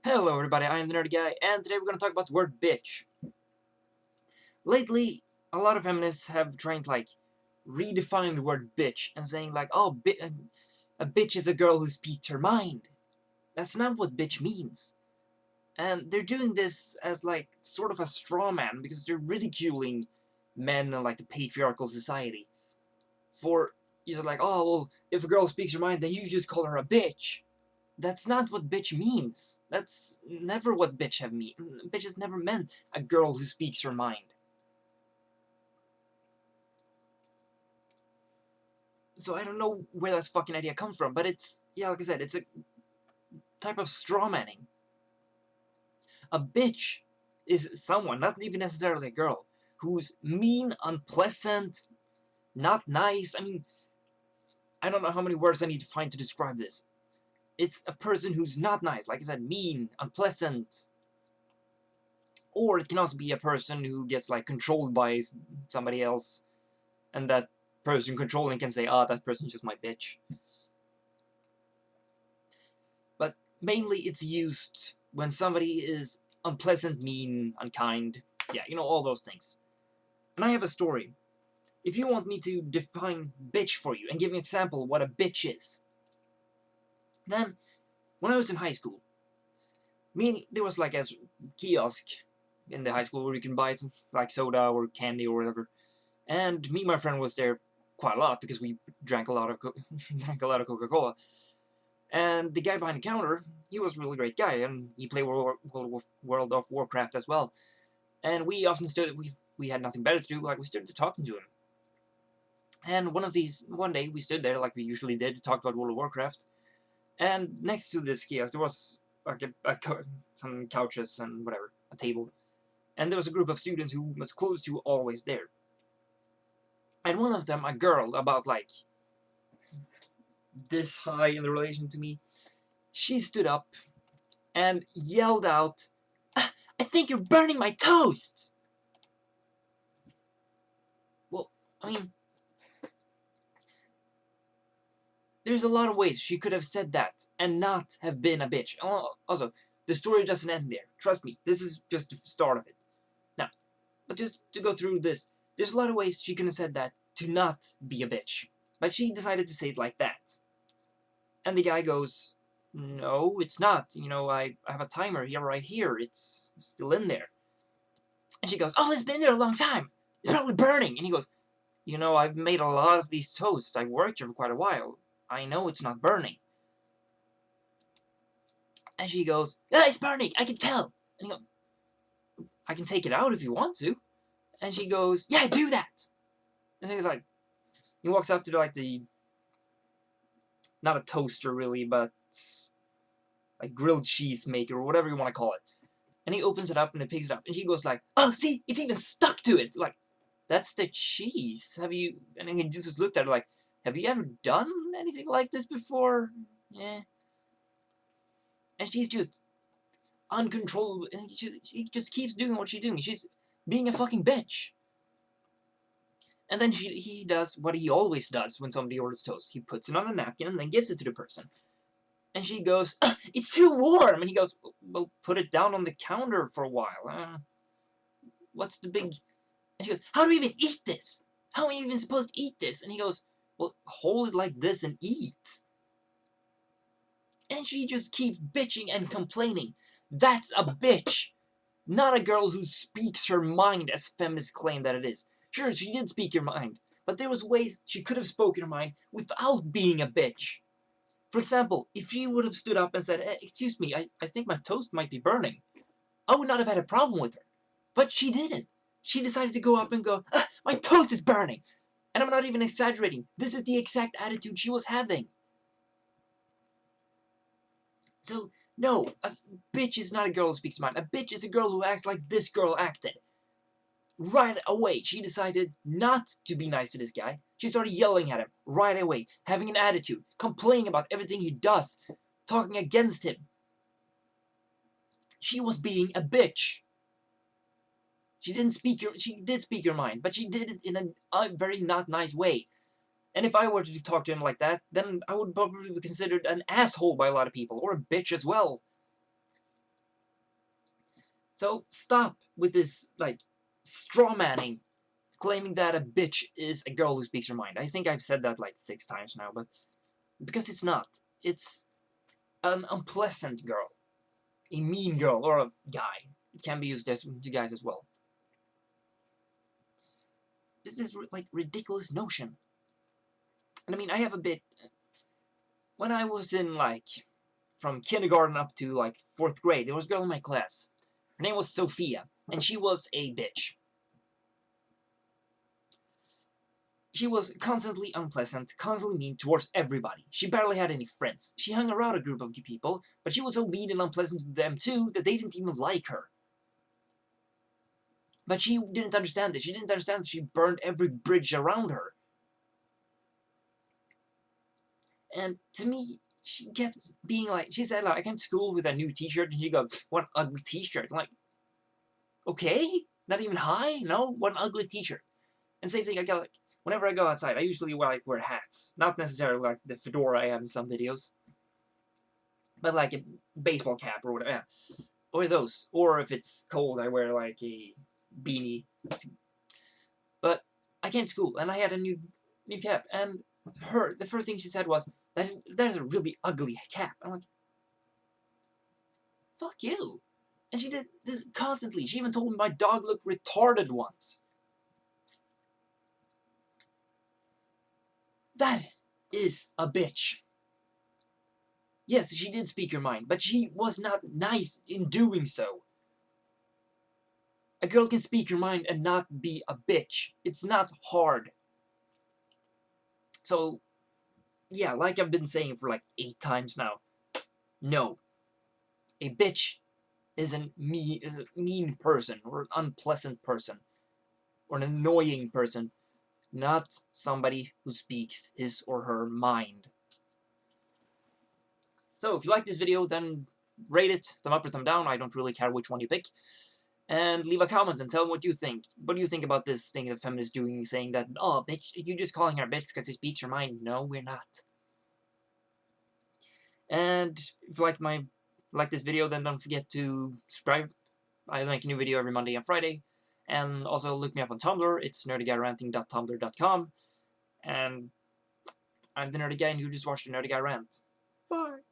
Hello everybody, I am the Nerdy Guy, and today we're going to talk about the word bitch. Lately, a lot of feminists have tried to, redefine the word bitch, and saying, oh, a bitch is a girl who speaks her mind. That's not what bitch means. And they're doing this as, sort of a straw man, because they're ridiculing men in, the patriarchal society. For, oh, well, if a girl speaks her mind, then you just call her a bitch. That's not what bitch means. That's never what bitch have mean. Bitch has never meant a girl who speaks her mind. So I don't know where that fucking idea comes from, but it's, yeah, like I said, it's a type of strawmanning. A bitch is someone, not even necessarily a girl, who's mean, unpleasant, not nice. I mean, I don't know how many words I need to find to describe this. It's a person who's not nice, like I said, mean, unpleasant. Or it can also be a person who gets, controlled by somebody else, and that person controlling can say, that person's just my bitch. But mainly it's used when somebody is unpleasant, mean, unkind, yeah, all those things. And I have a story. If you want me to define bitch for you, and give an example of what a bitch is, then, when I was in high school, there was a kiosk in the high school where you can buy some, soda or candy or whatever. And me and my friend was there quite a lot because we drank a lot of Coca-Cola. And the guy behind the counter, he was a really great guy, and he played World of Warcraft as well. And we often stood, we had nothing better to do, we stood there talking to him. And one day we stood there like we usually did to talk about World of Warcraft. And next to this kiosk there was some couches and whatever, a table. And there was a group of students who was close to always there. And one of them, a girl about this high in the relation to me, she stood up and yelled out, "I think you're burning my toast!" Well, I mean, there's a lot of ways she could have said that and not have been a bitch. Also, the story doesn't end there. Trust me, this is just the start of it. Now, but just to go through this, there's a lot of ways she could have said that to not be a bitch. But she decided to say it like that. And the guy goes, "No, it's not. I have a timer here, right here. It's still in there." And she goes, "Oh, it's been there a long time. It's probably burning." And he goes, "I've made a lot of these toasts. I've worked here for quite a while. I know it's not burning." And she goes, "Yeah, it's burning. I can tell." And he goes, "I can take it out if you want to." And she goes, "Yeah, do that." And so he's like, he walks up to the not a toaster really, but grilled cheese maker or whatever you want to call it. And he opens it up and he picks it up, and she goes "Oh, see, it's even stuck to it." That's the cheese. Have you? And he just looked at her "Have you ever done anything like this before?" Yeah. And she's just uncontrollable, and she just keeps doing what she's doing. She's being a fucking bitch. And then he does what he always does when somebody orders toast. He puts it on a napkin and then gives it to the person. And she goes, "It's too warm!" And he goes, "Well, put it down on the counter for a while. What's the big..." And she goes, "How do we even eat this? How am I even supposed to eat this?" And he goes, "Well, hold it like this and eat." And she just keeps bitching and complaining. That's a bitch! Not a girl who speaks her mind, as feminists claim that it is. Sure, she did speak her mind, but there was ways she could have spoken her mind without being a bitch. For example, if she would have stood up and said, "Excuse me, I think my toast might be burning," I would not have had a problem with her. But she didn't. She decided to go up and go, "My toast is burning!" And I'm not even exaggerating. This is the exact attitude she was having. So, no, a bitch is not a girl who speaks her mind. A bitch is a girl who acts like this girl acted. Right away, she decided not to be nice to this guy. She started yelling at him right away, having an attitude, complaining about everything he does, talking against him. She was being a bitch. She did speak her mind, but she did it in a very not nice way. And if I were to talk to him like that, then I would probably be considered an asshole by a lot of people, or a bitch as well. So stop with this, like, straw manning, claiming that a bitch is a girl who speaks her mind. I think I've said that like 6 times now, but because it's not. It's an unpleasant girl, a mean girl, or a guy. It can be used as to guys as well. This is like ridiculous notion. And I mean, I have a bit. When I was in like from kindergarten up to like 4th grade, there was a girl in my class. Her name was Sophia, and she was a bitch. She was constantly unpleasant, constantly mean towards everybody. She barely had any friends. She hung around a group of people, but she was so mean and unpleasant to them too that they didn't even like her. But she didn't understand this. She didn't understand that she burned every bridge around her. And to me, she kept being like, she said, like, I came to school with a new t-shirt, and she goes, what an ugly t-shirt. I'm like, okay? Not even high? No? What an ugly t-shirt. And same thing, I got like, whenever I go outside, I usually wear hats. Not necessarily like the fedora I have in some videos. But like a baseball cap or whatever. Yeah. Or those. Or if it's cold, I wear like a beanie. But I came to school and I had a new cap. And the first thing she said was, that's a really ugly cap. I'm like, fuck you. And she did this constantly. She even told me my dog looked retarded once. That is a bitch. Yes, she did speak her mind, but she was not nice in doing so. A girl can speak her mind and not be a bitch. It's not hard. So, yeah, like I've been saying for like 8 times now. No. A bitch is a mean person, or an unpleasant person, or an annoying person, not somebody who speaks his or her mind. So, if you like this video, then rate it, thumb up or thumb down, I don't really care which one you pick. And leave a comment and tell them what you think. What do you think about this thing that feminists doing, saying that, oh, bitch, you're just calling her a bitch because she speaks her mind? No, we're not. And if you like this video, then don't forget to subscribe. I make a new video every Monday and Friday. And also look me up on Tumblr. It's nerdyguyranting.tumblr.com. And I'm the Nerdy Guy, and you just watched the Nerdy Guy Rant. Bye!